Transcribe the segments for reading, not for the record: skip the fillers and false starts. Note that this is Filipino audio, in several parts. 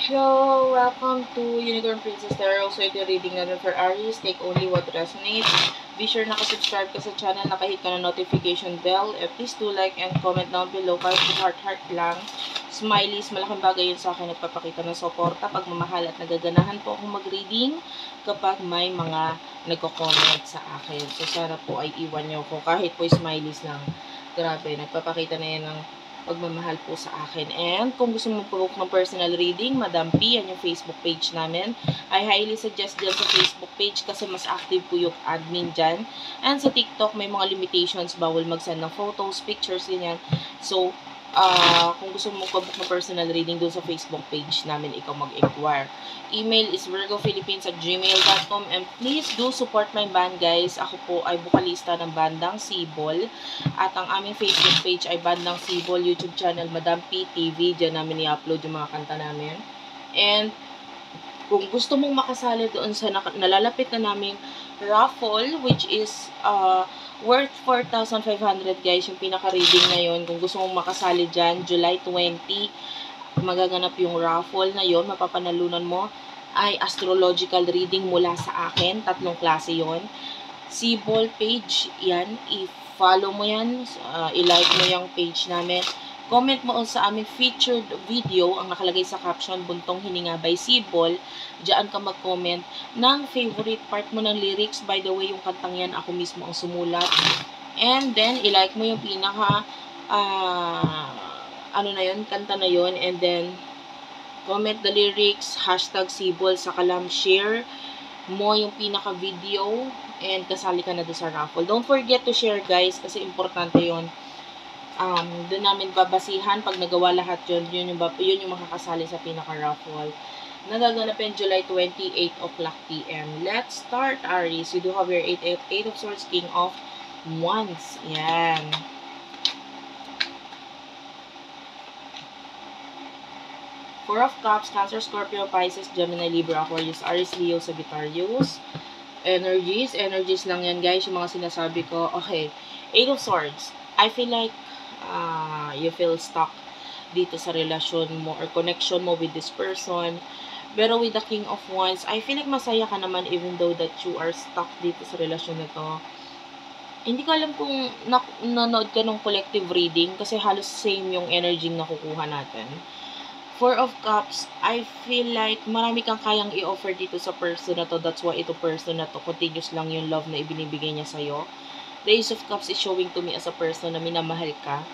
Hello, welcome to Unicorn Princess Tarot. So ito yung reading natin for Aries. Take only what resonates. Be sure nakasubscribe ka sa channel, nakahit ka na notification bell. Please do like and comment down below. Kahit po heart lang. Smileys, malaking bagay yun sa akin. Nagpapakita ng suporta, pagmamahal at nagaganahan po akong mag-reading kapag may mga nagko-comment sa akin. So sana po ay iwan nyo ko. Kahit po smileys lang. Grabe, nagpapakita na yan ng pagmamahal po sa akin. And kung gusto mo po ng personal reading, Madam P, yan yung Facebook page namin. I highly suggest dyan sa Facebook page kasi mas active po yung admin dyan. And sa TikTok, may mga limitations. Bawal mag-send ng photos, pictures, ganyan. So, kung gusto mo mag-book ng personal reading doon sa Facebook page namin, ikaw mag-inquire. Email is virgophilippines@gmail.com, and please do support my band, guys. Ako po ay bukalista ng bandang Sibol, at ang aming Facebook page ay bandang Sibol, YouTube channel Madam P TV. Diyan namin i-upload yung mga kanta namin. And kung gusto mong makasali doon sa nalalapit na naming raffle, which is worth 4,500, guys, yung pinaka-reading ngayon. Kung gusto mong makasali dyan, July 20, magaganap yung raffle na yon. Mapapanalunan mo ay astrological reading mula sa akin. 3 klase yon. Sibol page, yan. I-follow mo yan. I-like mo yung page namin. Comment mo sa aming featured video, ang nakalagay sa caption, Buntong Hininga by Sibol. Diyan ka mag-comment ng favorite part mo ng lyrics. By the way, yung kantang yan, ako mismo ang sumulat. And then, i-like mo yung pinaka, kanta na yun. And then, comment the lyrics, hashtag Sibol, saka lang share mo yung pinaka-video, and kasali ka na doon sa raffle. Don't forget to share, guys, kasi importante yun. Doon namin babasihan pag nagawa lahat yun yung makakasali sa pinaka-raffle. Nagaganapin July 28 o'clock p.m. Let's start, Aries. You do have your 8 of Swords, King of Wands. Yan. Four of Cups, Cancer, Scorpio, Pisces, Gemini, Libra, Aquarius, Aries, Leo, Sagittarius. Energies lang yan, guys, yung mga sinasabi ko. Okay, 8 of Swords. I feel like you feel stuck dito sa relasyon mo or connection mo with this person. Pero with the King of Wands, I feel like masaya ka naman even though that you are stuck dito sa relasyon na to. Hindi ko alam kung nanonood ka ng collective reading kasi halos same yung energy na nakukuha natin. Four of Cups, I feel like marami kang kayang i-offer dito sa person na to. That's why ito person na to, continuous lang yung love na ibinibigay niya sa'yo. The Ace of Cups is showing to me as a person na minamahal ka.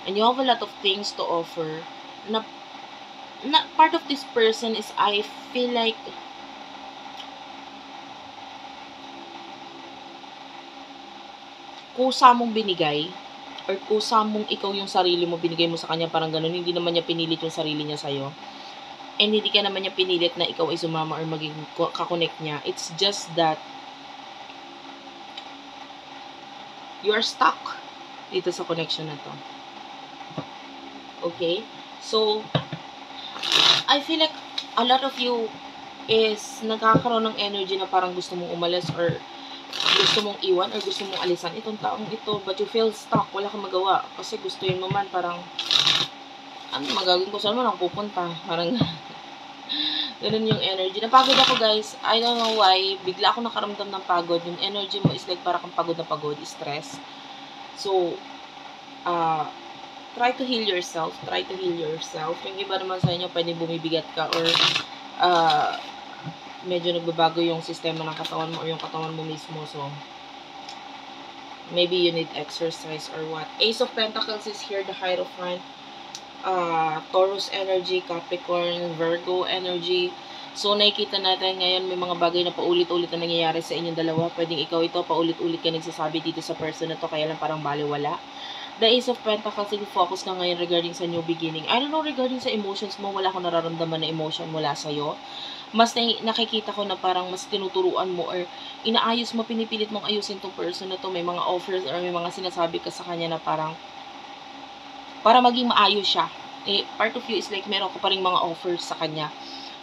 And you have a lot of things to offer. Na part of this person is, I feel like, kusa mong binigay, or kusa mong ikaw yung sarili mo, binigay mo sa kanya, parang ganun. Hindi naman niya pinilit yung sarili niya sa'yo. And hindi ka naman niya pinilit na ikaw ay sumama or maging kakonect niya. It's just that you are stuck dito sa connection na to. Okay? So, I feel like a lot of you is nagkakaroon ng energy na parang gusto mong umalis or gusto mong iwan or gusto mong alisan itong taong ito, but you feel stuck, wala kang magawa kasi gustuin mo man, parang ano magagawin ko, saan mo lang pupunta, parang ganun yung energy. Napagod ako, guys. I don't know why. Bigla ako nakaramdam ng pagod. Yung energy mo is like parang kang pagod na pagod. Stress. So, try to heal yourself. Try to heal yourself. Yung iba naman sa inyo, pwede bumibigat ka or medyo nagbabago yung sistema ng katawan mo or yung katawan mo mismo. So, maybe you need exercise or what. Ace of Pentacles is here, the Hierophant. Taurus energy, Capricorn, Virgo energy. So, nakikita natin ngayon may mga bagay na paulit-ulit na nangyayari sa inyong dalawa. Pwedeng ikaw ito, paulit-ulit ka nagsasabi dito sa person na to, kaya lang parang baliwala. The Ace of Pentacles, focus ka ngayon regarding sa new beginning. I don't know, regarding sa emotions mo, wala akong nararamdaman na emotion mula sa'yo. Mas nakikita ko na parang mas tinuturuan mo or inaayos mo, pinipilit mong ayusin tong person na to. May mga offers or may mga sinasabi ka sa kanya na parang para maging maayos siya. Part of you is like, meron ko pa rin mga offers sa kanya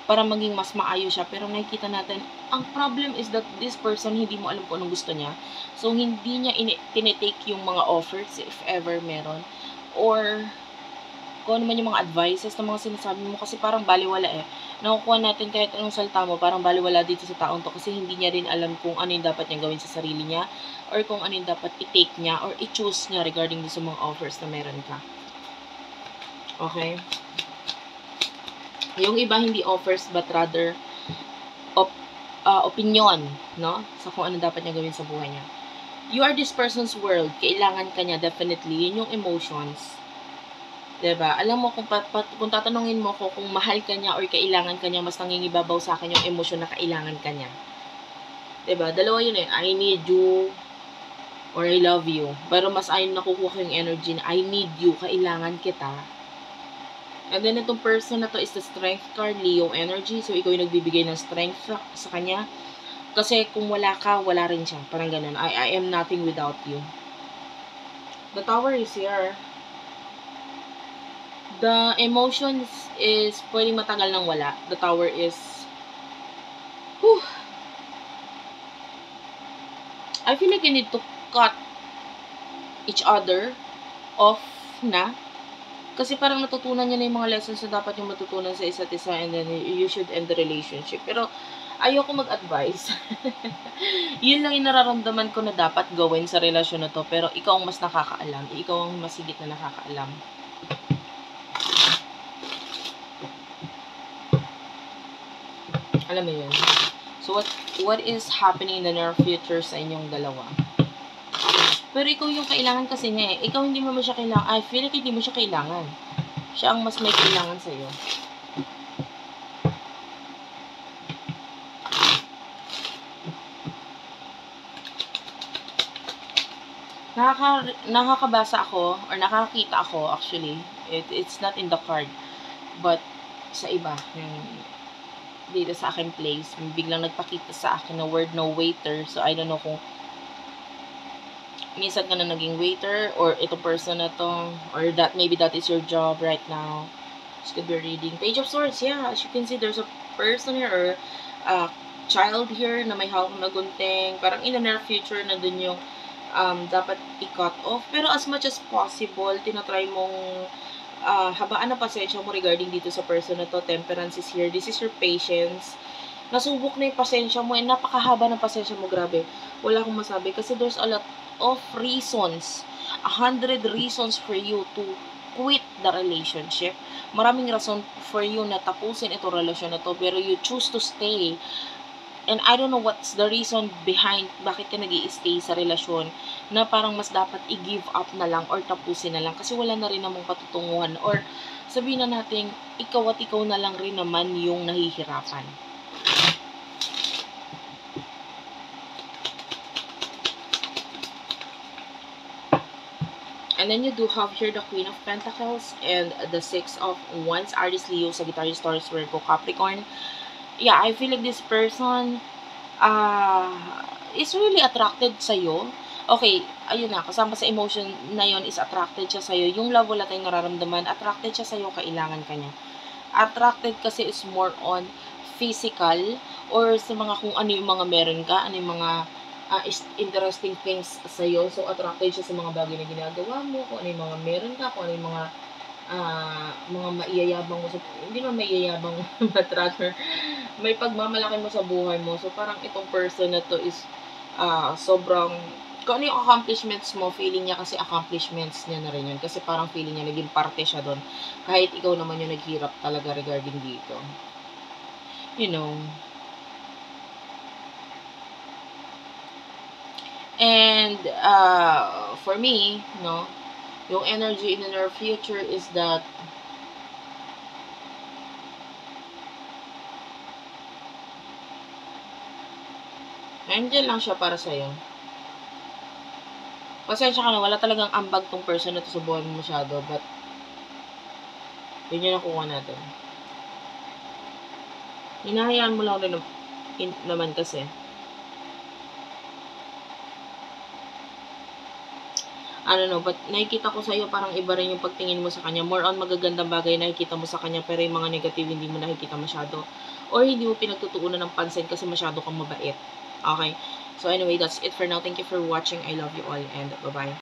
para maging mas maayos siya. Pero nakikita natin, ang problem is that this person, hindi mo alam kung anong gusto niya. So, hindi niya tinitake yung mga offers, if ever meron. Or, kung ano man yung mga advices ng mga sinasabi mo, kasi parang baliwala eh. Nakukuha natin kahit anong salita mo, parang baliwala dito sa taong to, kasi hindi niya rin alam kung ano yung dapat niyang gawin sa sarili niya, or kung ano yung dapat i-take niya, or i-choose niya regarding sa mga offers na meron ka. Okay? Yung iba hindi offers, but rather opinion, no? Sa kung ano dapat niya gawin sa buhay niya. You are this person's world. Kailangan ka niya, definitely. Yun yung emotions. Diba? Alam mo, kung tatanungin mo ko kung mahal ka niya or kailangan ka niya, mas nangingibabaw sa akin yung emosyon na kailangan ka niya. Diba? Dalawa yun eh. I need you or I love you. Pero mas ayun nakukuha ko yung energy na I need you, kailangan kita. And then, itong person na to is the strength card, Leo energy. So, ikaw yung nagbibigay ng strength sa kanya. Kasi, kung wala ka, wala rin siya. Parang ganun. I am nothing without you. The Tower is here. The emotions is pwedeng matagal nang wala. The Tower is... Whew. I feel like you need to cut each other off na. Kasi parang natutunan niya na yung mga lessons na dapat yung matutunan sa isa't isa, and then you should end the relationship. Pero, ayoko mag-advise. Yun lang yung nararamdaman ko na dapat gawin sa relasyon na to. Pero, ikaw ang mas nakakaalam. Ikaw ang mas higit na nakakaalam. Alam mo yun. So, what is happening in the near future sa inyong dalawa? Pero ikaw yung kailangan kasi niya eh. Ikaw hindi mo siya kailangan. I feel like hindi mo siya kailangan. Siya ang mas may kailangan sa'yo. Nakakabasa ako, or nakakita ako actually. It's not in the card. But, sa iba. Yung dito sa akin place. Biglang nagpakita sa akin na word no waiter. So, I don't know kung minsan ka na naging waiter, or itong person na to, or maybe that is your job right now. This could be reading. Page of Swords, yeah. As you can see, there's a person here, or a child here na may hawak na gunting. Parang in the near future na dun yung dapat i-cut off. Pero as much as possible, tinatry mong habaan na pasensya mo regarding dito sa person na to. Temperance is here. This is your patience. Nasubok na yung pasensya mo, and napakahaba ng pasensya mo, grabe. Wala akong masabi, kasi there's a lot of reasons, 100 reasons for you to quit the relationship. Maraming rason for you na tapusin itong relasyon na to, pero you choose to stay. And I don't know what's the reason behind bakit ka nag-i-stay sa relasyon na parang mas dapat i-give up na lang or tapusin na lang, kasi wala na rin namang patutunguhan, or sabihin na natin, ikaw at ikaw na lang rin naman yung nahihirapan. And then you do have here the Queen of Pentacles and the Six of Wands. Aries, Leo, Sagittarius, Taurus, Virgo, Capricorn. Yeah, I feel like this person is really attracted sa'yo. Okay, ayun na, kasama sa emotion na yon is attracted siya sa'yo. Yung love, wala tayong nararamdaman. Attracted siya sa'yo, kailangan ka niya. Attracted kasi is more on physical, or sa mga kung ano yung mga meron ka, ano yung mga interesting things sa'yo. So, attracted siya sa mga bagay na ginagawa mo, kung ano yung mga meron ka, kung ano yung mga maiyayabang mo sa, hindi naman maiyayabang but rather, may pagmamalaki mo sa buhay mo. So, parang itong person na to is sobrang, kung ano yung accomplishments mo, feeling niya kasi accomplishments niya na rin yun. Kasi parang feeling niya naging parte siya doon. Kahit ikaw naman yung naghirap talaga regarding dito. You know. And, for me, no, yung energy in the near future is that nandiyan lang siya para sa'yo. Pasensya ka na, wala talagang ambag tong person na to sa buhay mo masyado, but yun yung nakuha natin. Hinahayaan mo lang rin naman kasi. I don't know, but nakikita ko sa'yo parang iba rin yung pagtingin mo sa kanya. More on magagandang bagay nakikita mo sa kanya, pero yung mga negative hindi mo nakikita masyado. Or hindi mo pinagtutuunan ng pansin kasi masyado kang mabait. Okay? So anyway, that's it for now. Thank you for watching. I love you all, and bye-bye.